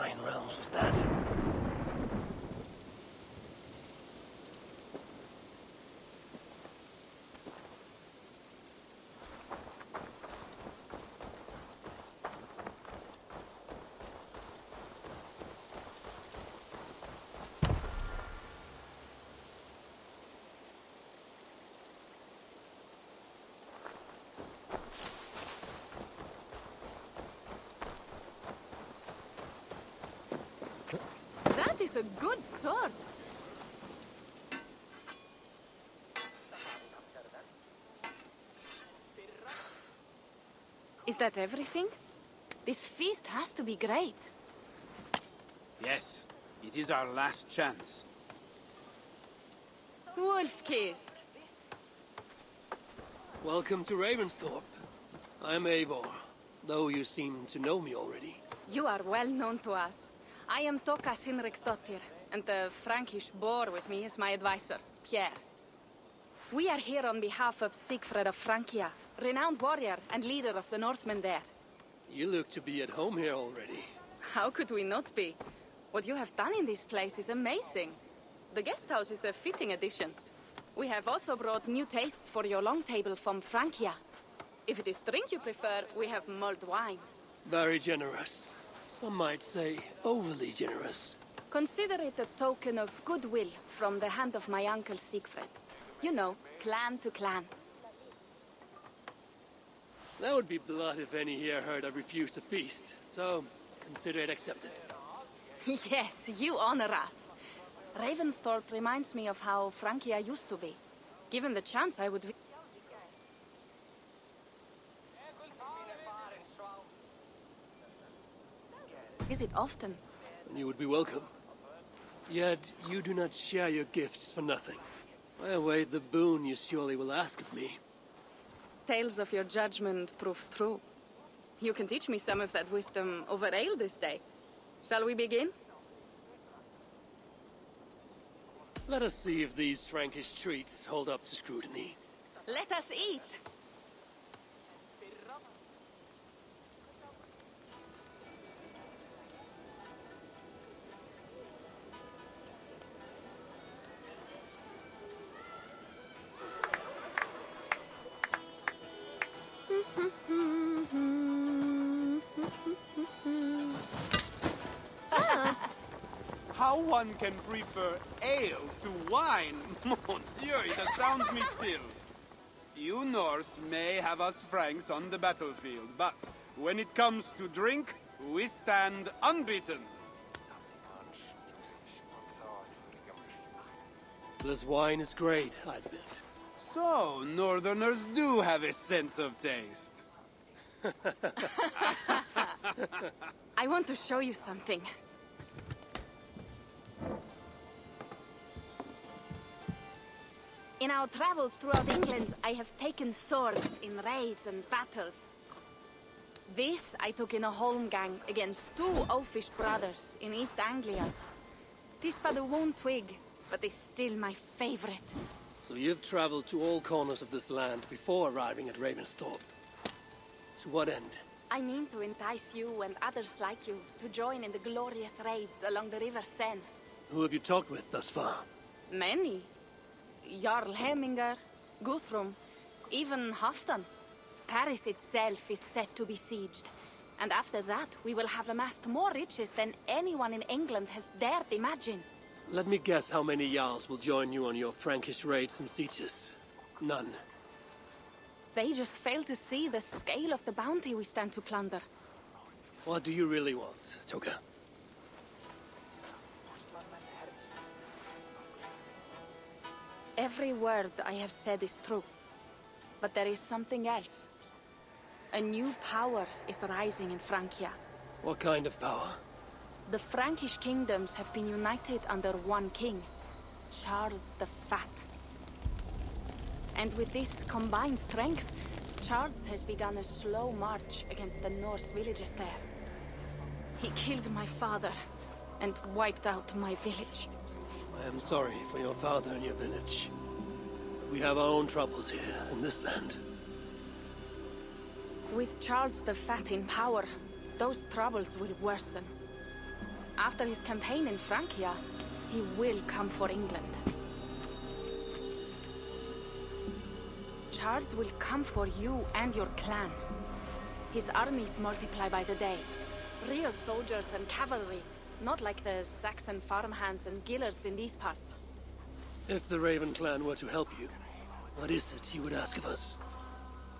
Nine realms was that? That is a good sword. Is that everything? This feast has to be great. Yes, it is our last chance. Wolf-kissed. Welcome to Ravensthorpe. I'm Eivor, though you seem to know me already. You are well known to us. I am Toka Sinriksdottir, and the Frankish boar with me is my advisor, Pierre. We are here on behalf of Sigfred of Francia, renowned warrior and leader of the Northmen there. You look to be at home here already. How could we not be? What you have done in this place is amazing. The guest house is a fitting addition. We have also brought new tastes for your long table from Francia. If it is drink you prefer, we have mulled wine. Very generous. Some might say overly generous. Consider it a token of goodwill from the hand of my uncle Sigfred. You know, clan to clan. That would be blood if any here heard I refused to feast. So, consider it accepted. Yes, you honor us. Ravensthorpe reminds me of how Francia used to be. Given the chance, I would... Visit often. You would be welcome. Yet, you do not share your gifts for nothing. I await the boon you surely will ask of me. Tales of your judgment prove true. You can teach me some of that wisdom over ale this day. Shall we begin? Let us see if these Frankish treats hold up to scrutiny. Let us eat! How one can prefer ale to wine? Mon Dieu, it astounds me still. You Norse may have us Franks on the battlefield, but when it comes to drink, we stand unbeaten. This wine is great, I admit. So, Northerners do have a sense of taste. I want to show you something. In our travels throughout England, I have taken swords in raids and battles. This I took in a holmgang against two oafish brothers in East Anglia. Tis but a wound twig, but is still my favorite. So you've traveled to all corners of this land before arriving at Ravensthorpe. To what end? I mean to entice you and others like you to join in the glorious raids along the River Seine. Who have you talked with thus far? Many. Jarl Hemminger, Guthrum, even Halfdan. Paris itself is set to be sieged. And after that, we will have amassed more riches than anyone in England has dared imagine. Let me guess how many Jarls will join you on your Frankish raids and sieges. None. They just fail to see the scale of the bounty we stand to plunder. What do you really want, Toka? Every word I have said is true. But there is something else. A new power is rising in Francia. What kind of power? The Frankish kingdoms have been united under one king, Charles the Fat. And with this combined strength, Charles has begun a slow march against the Norse villages there. He killed my father and wiped out my village. I am sorry for your father and your village. But we have our own troubles here in this land. With Charles the Fat in power, those troubles will worsen. After his campaign in Francia, he will come for England. Charles will come for you and your clan. His armies multiply by the day. Real soldiers and cavalry, not like the Saxon farmhands and gillers in these parts. If the Raven clan were to help you, what is it you would ask of us?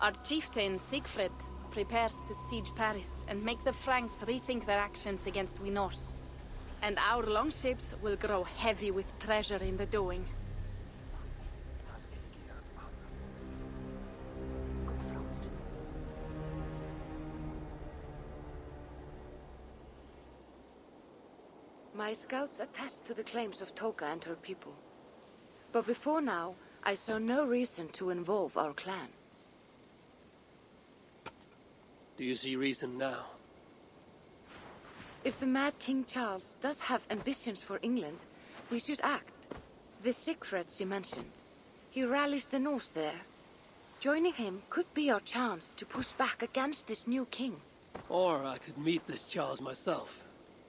Our chieftain, Siegfried, prepares to siege Paris and make the Franks rethink their actions against we Norse. And our longships will grow heavy with treasure in the doing. My scouts attest to the claims of Toka and her people. But before now, I saw no reason to involve our clan. Do you see reason now? If the Mad King Charles does have ambitions for England, we should act. The Siegfried you mentioned, he rallies the Norse there. Joining him could be our chance to push back against this new king. Or I could meet this Charles myself,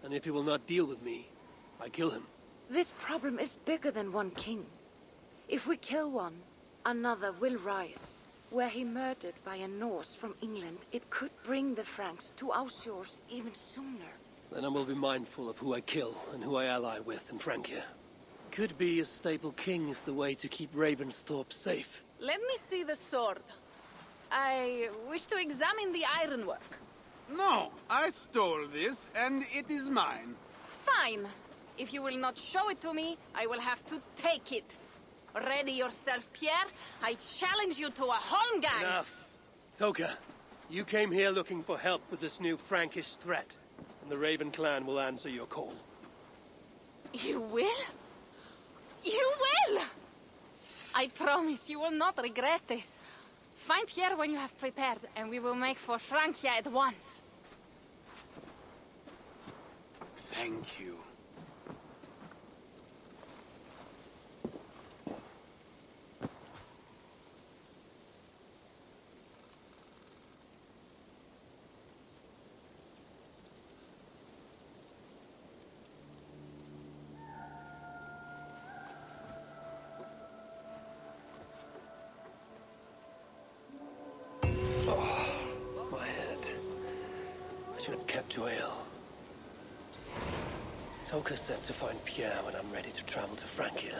and if he will not deal with me, I kill him. This problem is bigger than one king. If we kill one, another will rise. Were he murdered by a Norse from England, it could bring the Franks to our shores even sooner. Then I will be mindful of who I kill and who I ally with in Francia. Could be a stable king is the way to keep Ravensthorpe safe. Let me see the sword. I wish to examine the ironwork. No, I stole this, and it is mine. Fine. If you will not show it to me, I will have to take it. Ready yourself, Pierre. I challenge you to a holmgang. Enough. Toka, you came here looking for help with this new Frankish threat, and the Raven clan will answer your call. You will? You will! I promise you will not regret this. Find Pierre when you have prepared, and we will make for Francia at once. Thank you. To ale. Toka said to find Pierre when I'm ready to travel to Francia.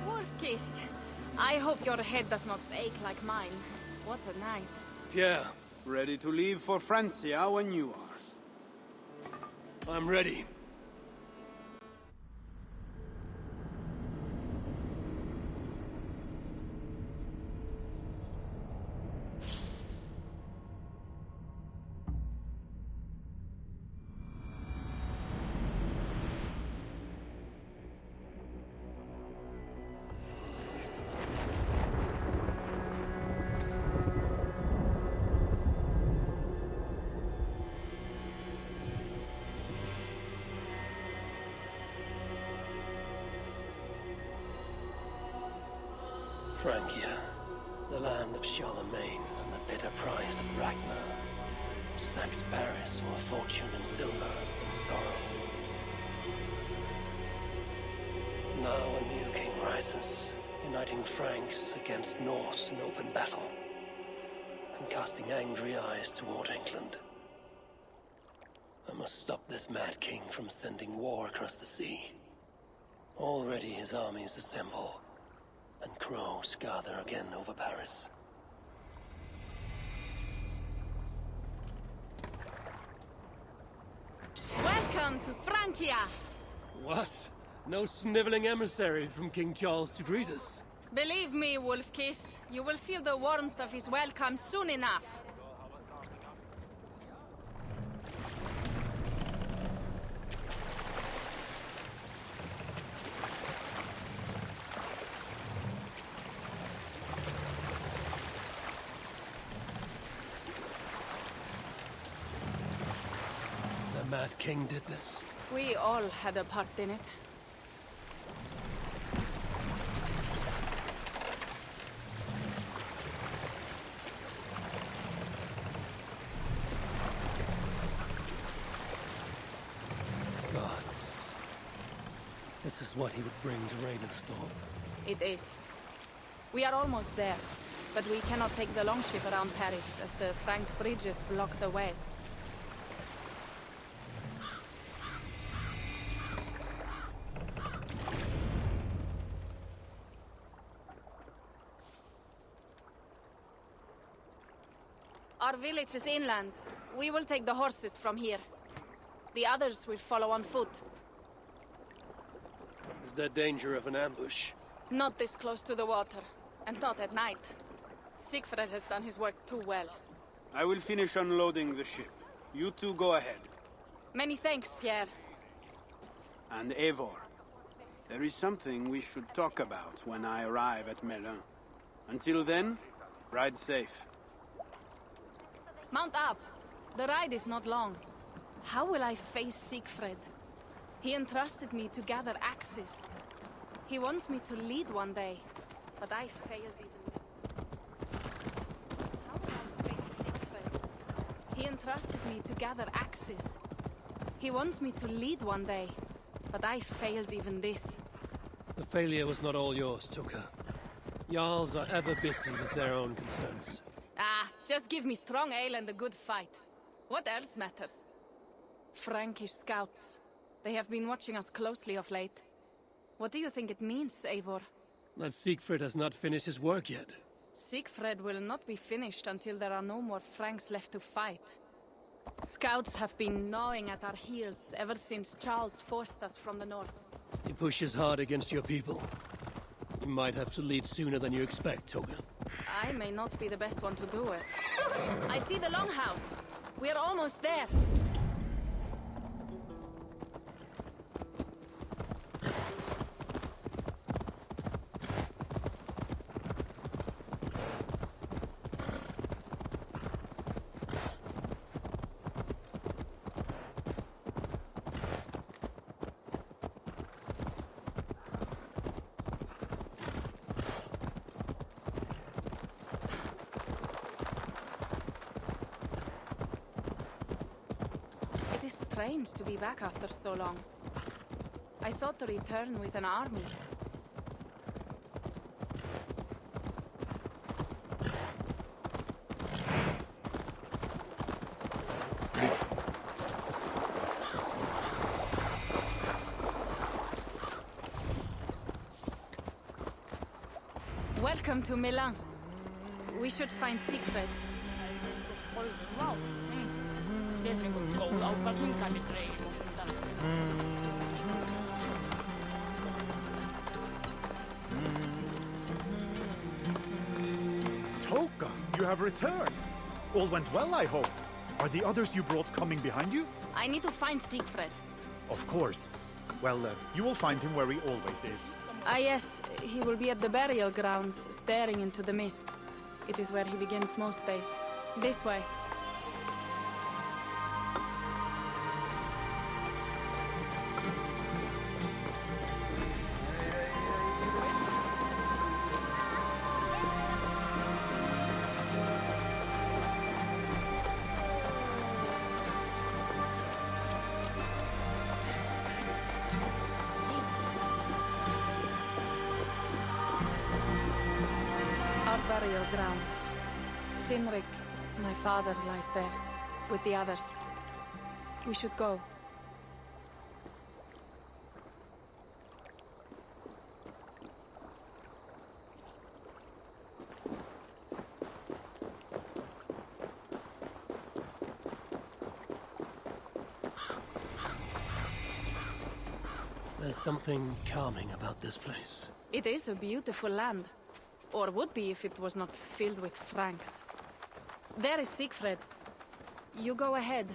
Wolf-kissed. I hope your head does not ache like mine. What a night. Pierre. Ready to leave for Francia when you are. I'm ready. Francia, the land of Charlemagne and the bitter price of Ragnar, sacked Paris for fortune and silver and sorrow. Now a new king rises, uniting Franks against Norse in open battle, and casting angry eyes toward England. I must stop this mad king from sending war across the sea. Already his armies assemble, and crows gather again over Paris. Welcome to Francia! What? No sniveling emissary from King Charles to greet us? Believe me, Wolf-kissed, you will feel the warmth of his welcome soon enough. Mad King did this? We all had a part in it. Gods. This is what he would bring to Ravenstorm. It is. We are almost there, but we cannot take the longship around Paris as the Franks bridges block the way. Our village is inland. We will take the horses from here. The others will follow on foot. Is there danger of an ambush? Not this close to the water, and not at night. Siegfried has done his work too well. I will finish unloading the ship. You two go ahead. Many thanks, Pierre. And Eivor, there is something we should talk about when I arrive at Melun. Until then, ride safe. Mount up. The ride is not long. How will I face Siegfried? He entrusted me to gather axes. He wants me to lead one day, but I failed even. How will I face Siegfried? He entrusted me to gather axes. He wants me to lead one day, but I failed even this. The failure was not all yours, Tuka. Jarls are ever busy with their own concerns. Ah, just give me strong ale and a good fight. What else matters? Frankish scouts. They have been watching us closely of late. What do you think it means, Eivor? That Siegfried has not finished his work yet. Siegfried will not be finished until there are no more Franks left to fight. Scouts have been gnawing at our heels ever since Charles forced us from the north. He pushes hard against your people. You might have to lead sooner than you expect, Toga. I may not be the best one to do it. I see the longhouse. We are almost there. It is strange to be back after so long. I thought to return with an army. Welcome to Milan. We should find Siegfried. Toka, you have returned. All went well, I hope. Are the others you brought coming behind you? I need to find Siegfried. Of course. Well, you will find him where he always is. Ah yes, he will be at the burial grounds, staring into the mist. It is where he begins most days. This way. Our burial grounds. Sinrik, my father, lies there, with the others. We should go. There's something calming about this place. It is a beautiful land. Or would be if it was not filled with Franks. There is Siegfried. You go ahead.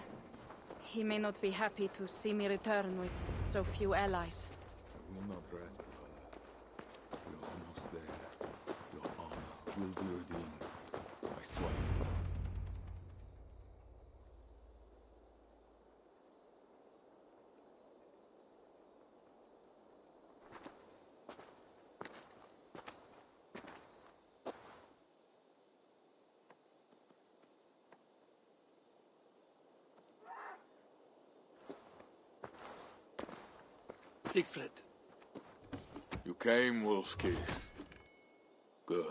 He may not be happy to see me return with so few allies. I will not rest. We're almost there. Your honor will be redeemed. I swear. Siegfried. You came, wolf-kissed. Good.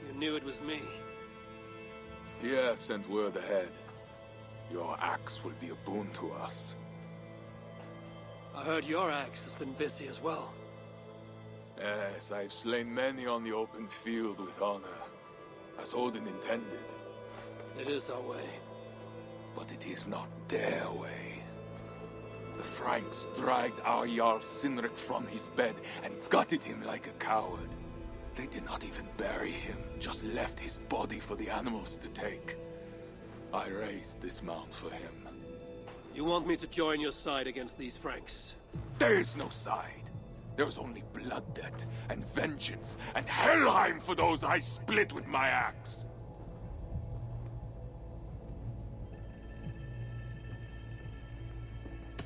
You knew it was me. Pierre sent word ahead. Your axe will be a boon to us. I heard your axe has been busy as well. Yes, I've slain many on the open field with honor, as Odin intended. It is our way. But it is not their way. The Franks dragged our Jarl Sinric from his bed and gutted him like a coward. They did not even bury him, just left his body for the animals to take. I raised this mound for him. You want me to join your side against these Franks? There is no side. There is only blood debt, and vengeance, and Helheim for those I split with my axe.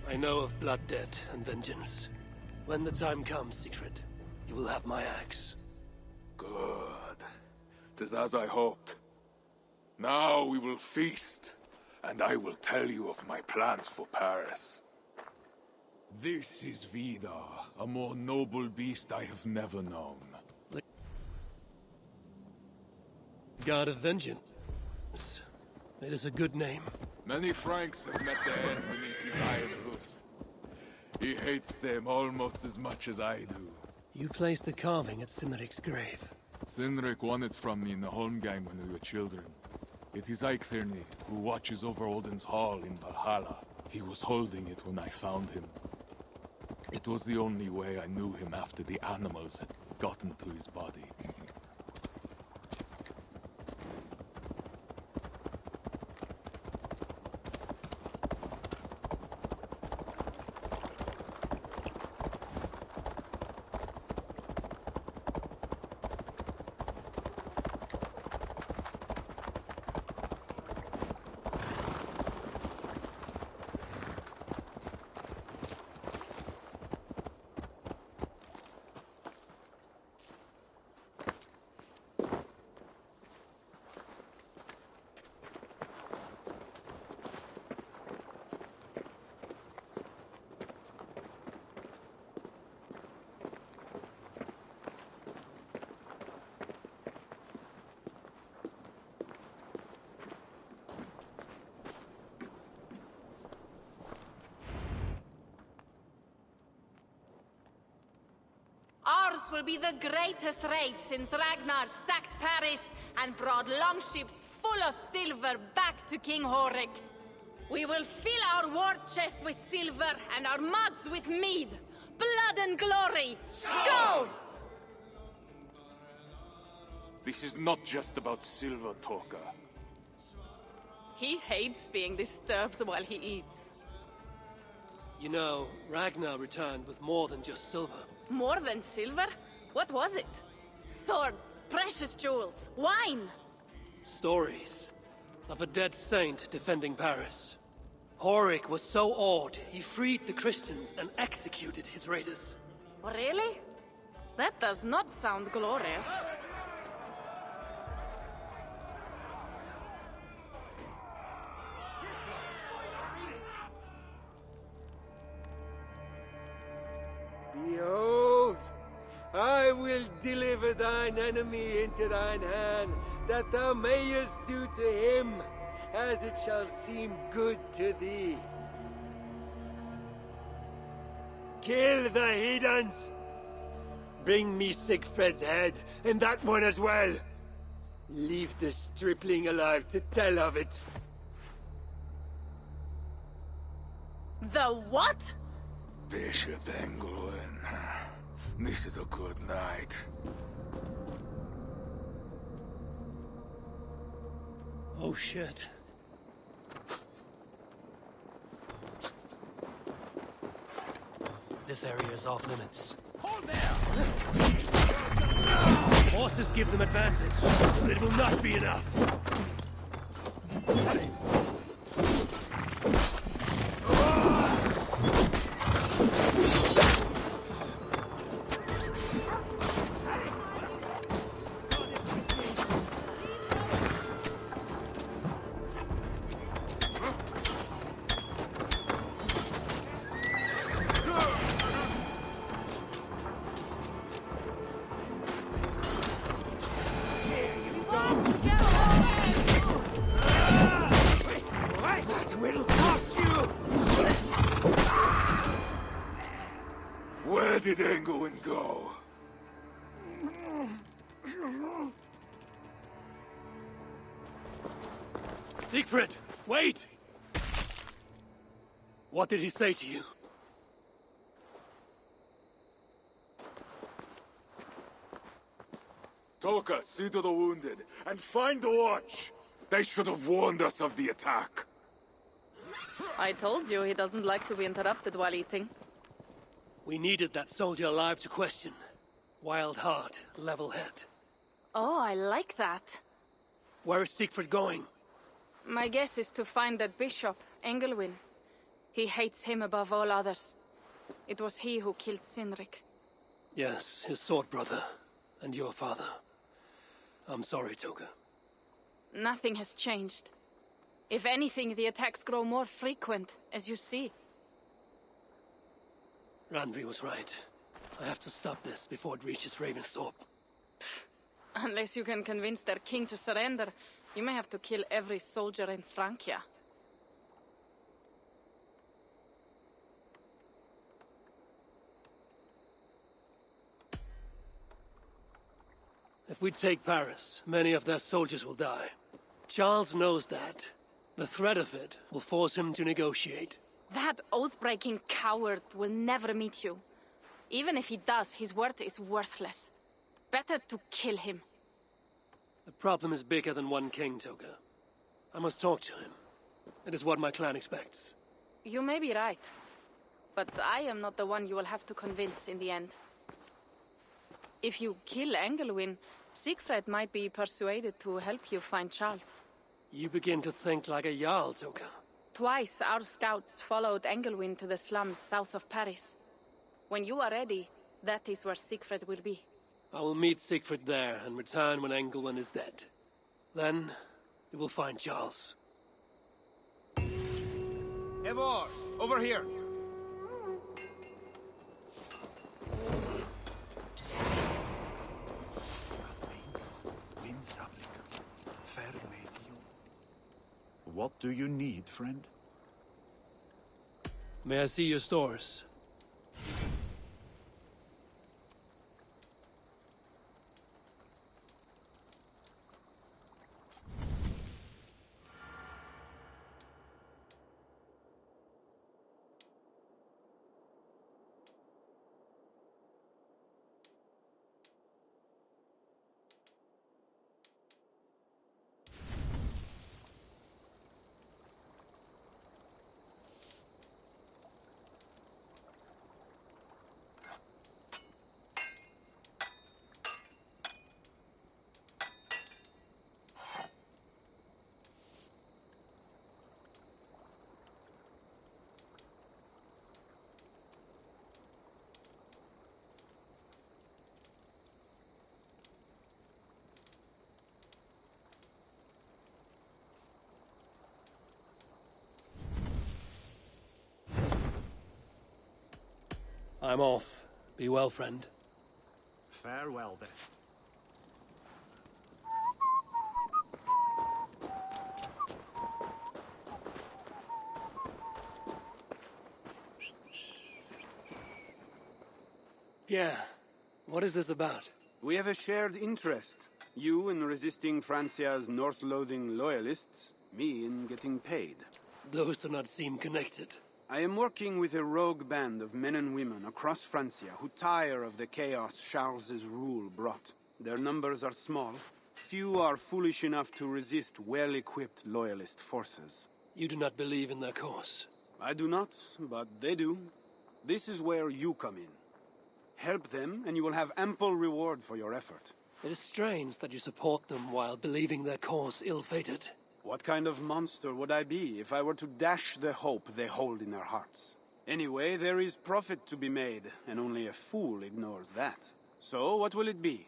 I know of blood debt and vengeance. When the time comes, Sigrid, you will have my axe. Good. 'Tis as I hoped. Now we will feast, and I will tell you of my plans for Paris. This is Vidar, a more noble beast I have never known. God of Vengeance. It is a good name. Many Franks have met their end beneath his iron hoofs. He hates them almost as much as I do. You placed a carving at Sinric's grave. Sinric won it from me in the Holmgang when we were children. It is Eikthirni, who watches over Odin's hall in Valhalla. He was holding it when I found him. It was the only way I knew him after the animals had gotten to his body. Ours will be the greatest raid since Ragnar sacked Paris and brought longships full of silver back to King Horik. We will fill our war chest with silver and our mugs with mead. Blood and glory! Skull! This is not just about silver, Torka. He hates being disturbed while he eats. You know, Ragnar returned with more than just silver. More than silver? What was it? Swords, precious jewels, wine! Stories of a dead saint defending Paris. Horik was so awed, he freed the Christians and executed his raiders. Really? That does not sound glorious. Behold, I will deliver thine enemy into thine hand, that thou mayest do to him as it shall seem good to thee. Kill the heathens! Bring me Sigfred's head, and that one as well. Leave the stripling alive to tell of it. The what? Bishop Engelwin. This is a good night. Oh shit. This area is off limits. Hold there! Horses give them advantage, but it will not be enough. did England go? Siegfried, wait! What did he say to you? Toka, see to the wounded, and find the watch! They should have warned us of the attack. I told you he doesn't like to be interrupted while eating. We needed that soldier alive to question. Wild heart, level head. Oh, I like that. Where is Siegfried going? My guess is to find that bishop, Engelwin. He hates him above all others. It was he who killed Cynric. Yes, his sword brother. And your father. I'm sorry, Toga. Nothing has changed. If anything, the attacks grow more frequent, as you see. Randvi was right. I have to stop this before it reaches Ravensthorpe. Unless you can convince their king to surrender, you may have to kill every soldier in Francia. If we take Paris, many of their soldiers will die. Charles knows that. The threat of it will force him to negotiate. That oath-breaking coward will never meet you. Even if he does, his word is worthless. Better to kill him. The problem is bigger than one king, Toga. I must talk to him. It is what my clan expects. You may be right. But I am not the one you will have to convince in the end. If you kill Engelwin, Siegfried might be persuaded to help you find Charles. You begin to think like a Jarl, Toga. Twice our scouts followed Engelwin to the slums south of Paris. When you are ready, that is where Siegfried will be. I will meet Siegfried there and return when Engelwin is dead. Then, you will find Charles. Eivor, over here. What do you need, friend? May I see your stores? I'm off. Be well, friend. Farewell, then. Yeah. What is this about? We have a shared interest. You in resisting Francia's Norse-loathing loyalists, me in getting paid. Those do not seem connected. I am working with a rogue band of men and women across Francia who tire of the chaos Charles's rule brought. Their numbers are small. Few are foolish enough to resist well-equipped loyalist forces. You do not believe in their cause. I do not, but they do. This is where you come in. Help them, and you will have ample reward for your effort. It is strange that you support them while believing their cause ill-fated. What kind of monster would I be if I were to dash the hope they hold in their hearts? Anyway, there is profit to be made, and only a fool ignores that. So, what will it be?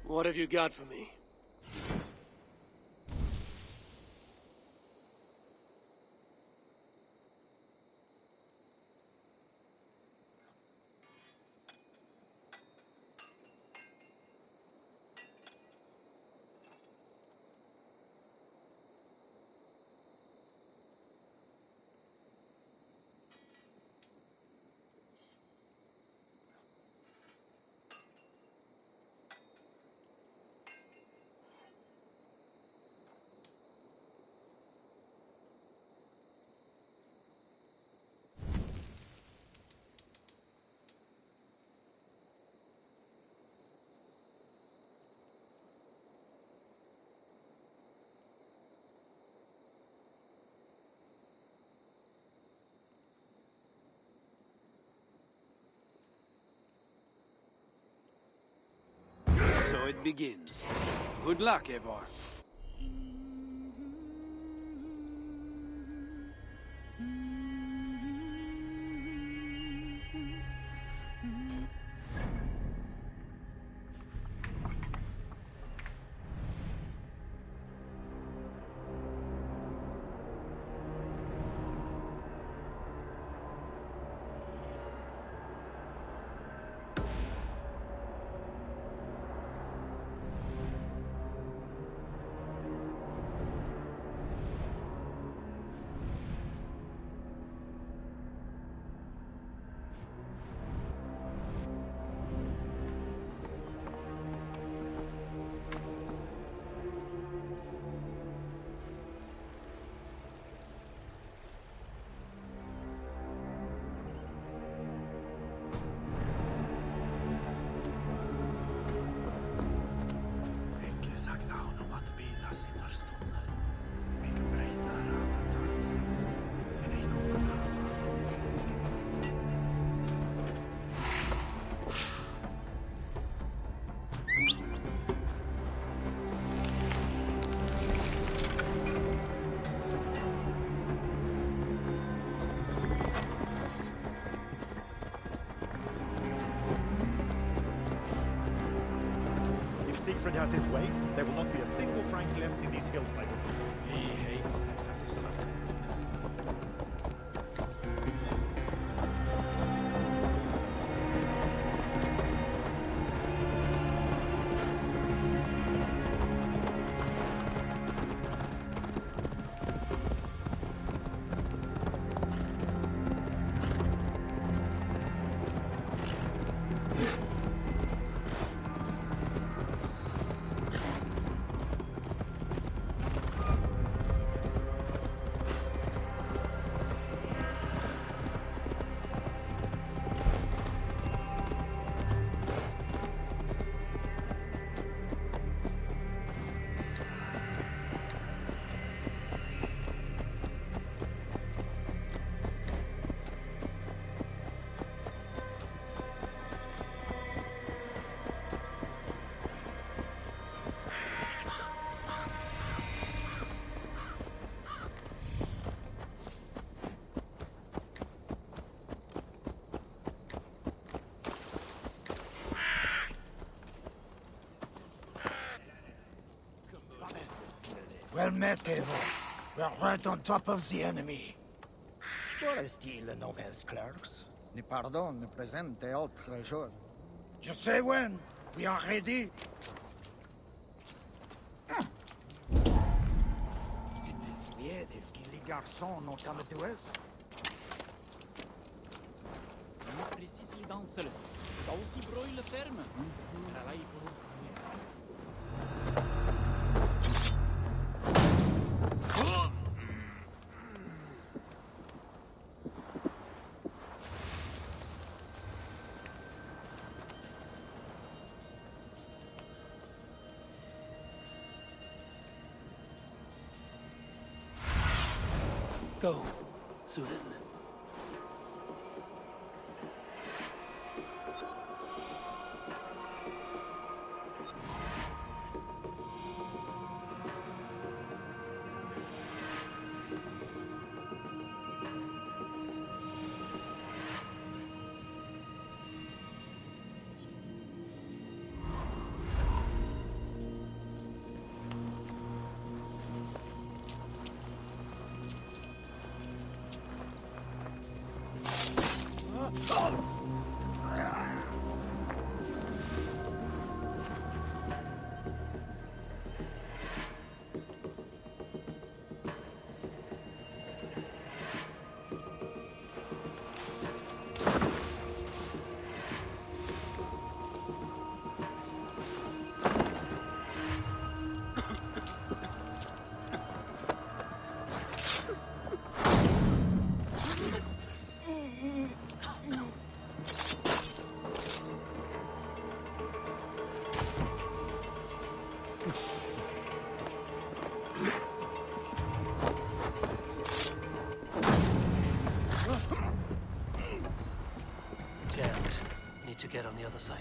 What have you got for me? begins. Good luck, Eivor. Siegfried has his way, there will not be a single Frank left in these hills by this time. He hates that kind of stuff. Well met, Eivor. We're right on top of the enemy. Quoi est-il, nos mes clercs? Ne pardon, ne présente autre jour. Just say when. We are ready. Est-ce que les garçons n'ont qu'à me tuer? Precies danselen. Als die broilen fermen. Ralai voor Go, Zulin. Jammed. Need to get on the other side.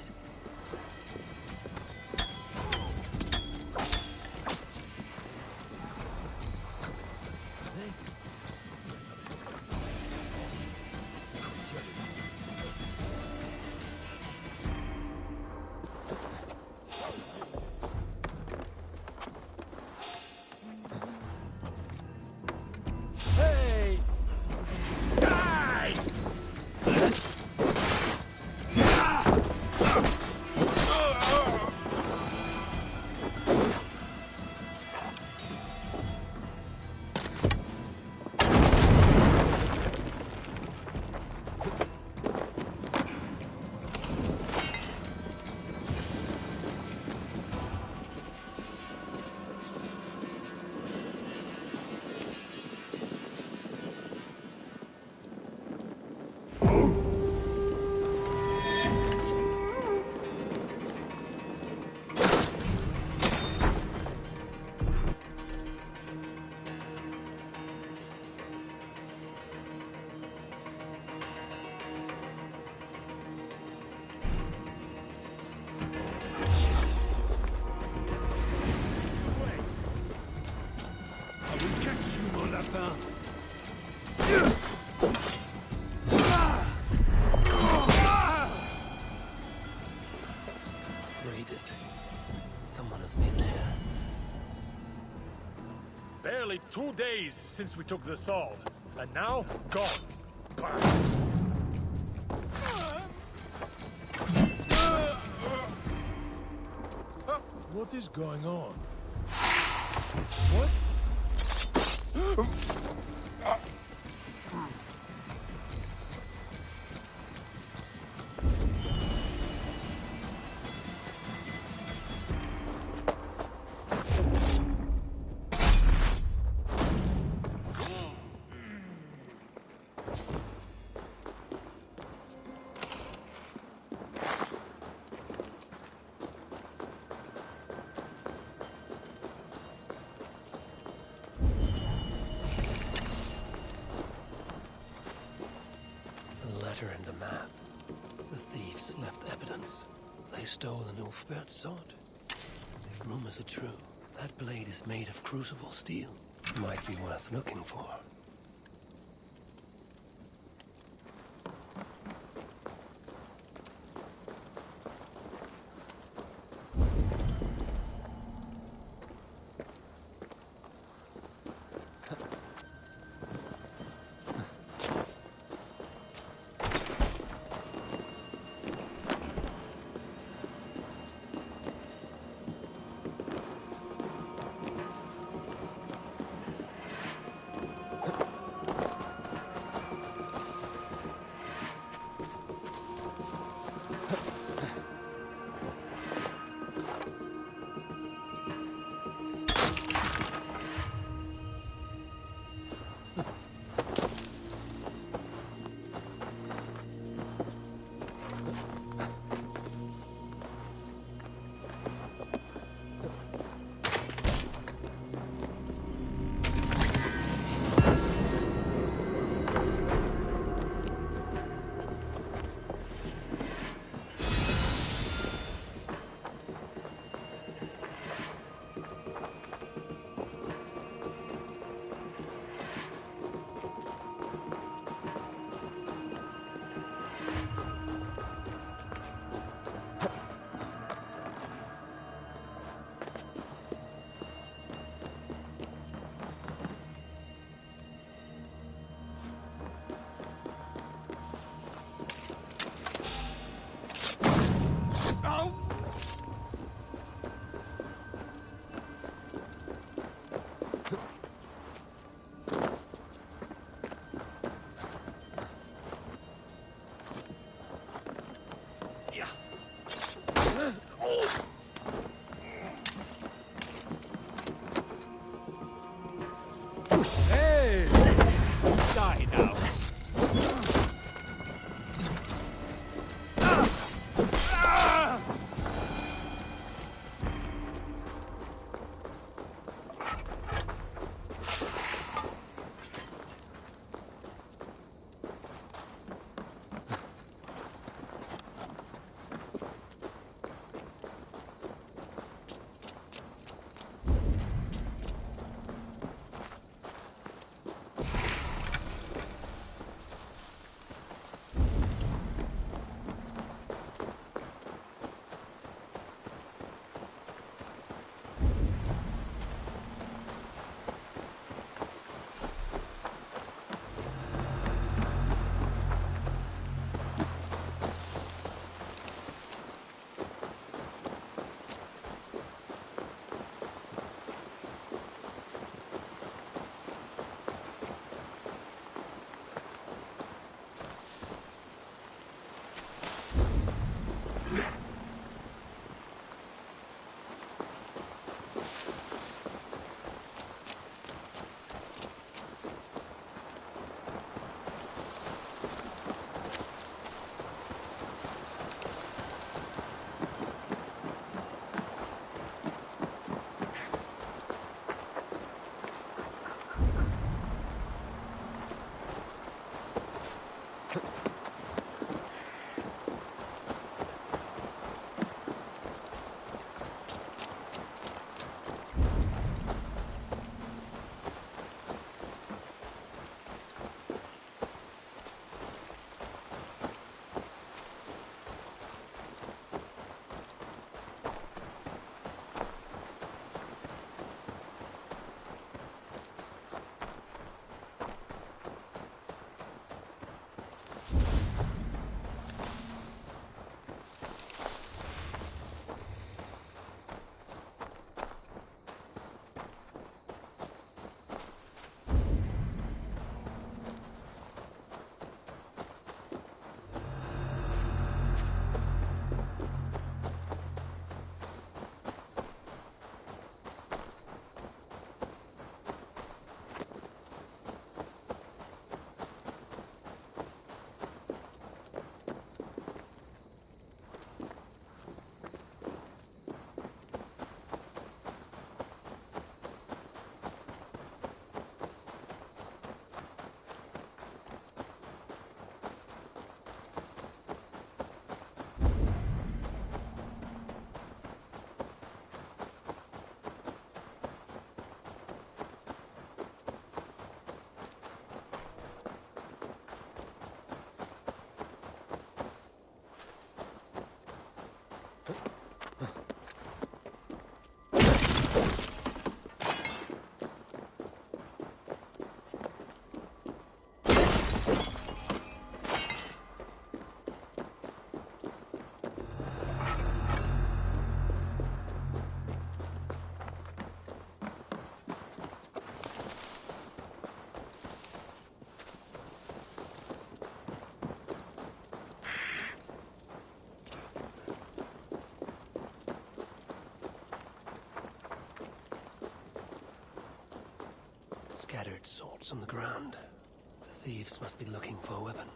Raided. Someone has been here. Barely 2 days since we took the sword, and now gone. What is going on? What? A letter and a map. The thieves left evidence. They stole an Ulfbert's sword. If rumors are true, that blade is made of crucible steel. Might be worth looking for. scattered swords on the ground. The thieves must be looking for a weapon.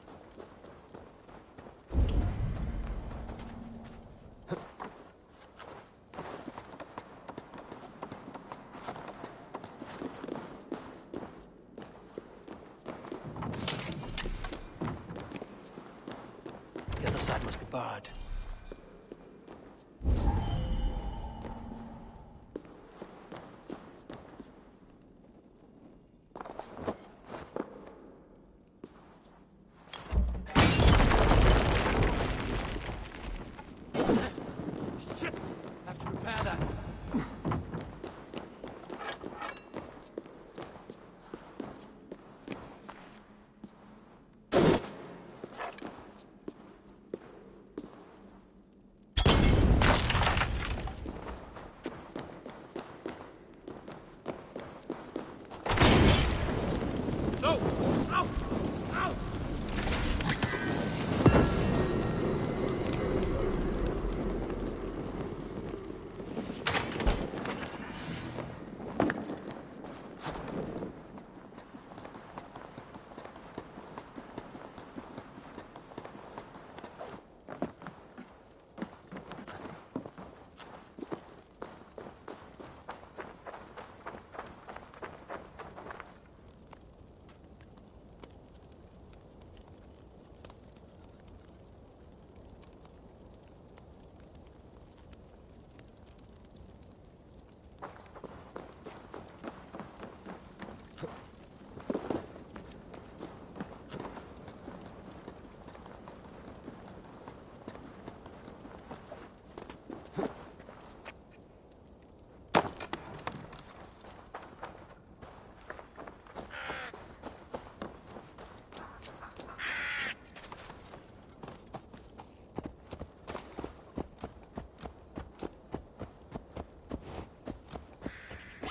The other side must be barred.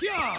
Yeah!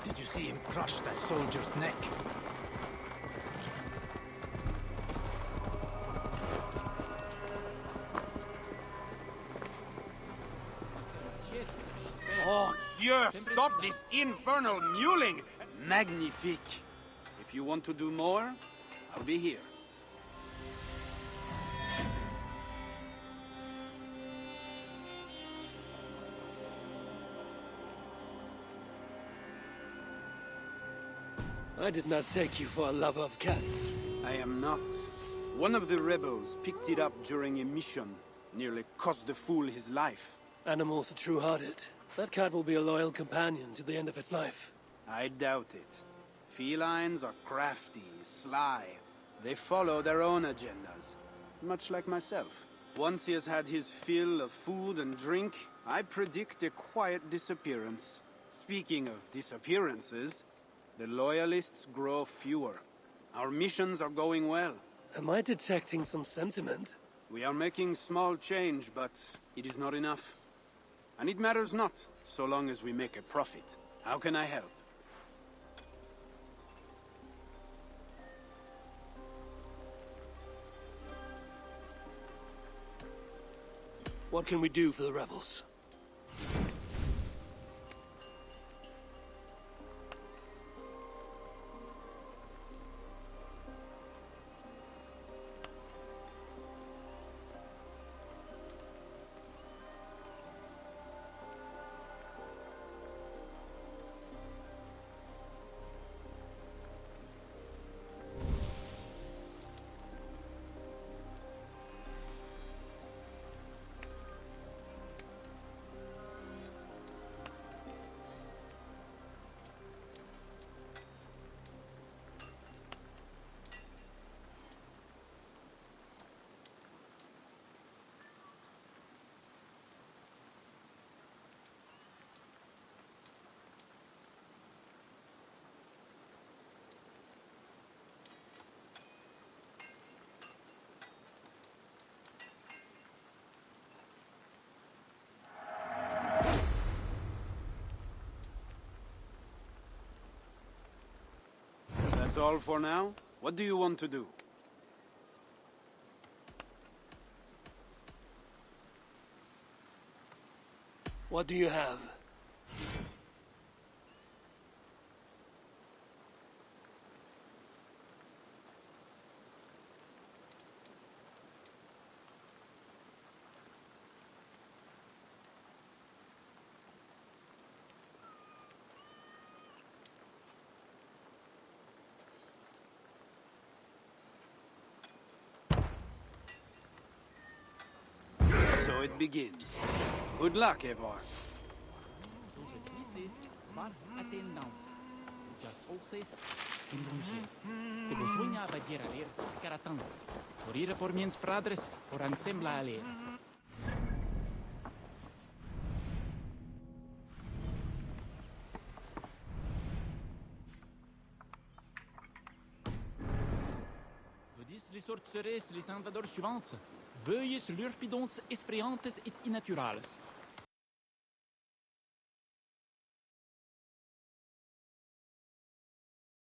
Did you see him crush that soldier's neck? Oh, Dieu! Stop this infernal mewling! Magnifique! If you want to do more, I'll be here. I did not take you for a lover of cats. I am not. One of the rebels picked it up during a mission. Nearly cost the fool his life. Animals are true-hearted. That cat will be a loyal companion to the end of its life. I doubt it. Felines are crafty, sly. They follow their own agendas. Much like myself. Once he has had his fill of food and drink, I predict a quiet disappearance. Speaking of disappearances, the Loyalists grow fewer. Our missions are going well. Am I detecting some sentiment? We are making small change, but it is not enough. And it matters not, so long as we make a profit. How can I help? What can we do for the rebels? all for now? What do you want to do? What do you have? So it begins. Good luck, Eivor. Se bisogna vedere a leer, caratano. Morire por miens fradres, por ansembla a leer. Vodis les sorceres les invadors suivants. Veuillez lurpidons effrayantes et innaturales.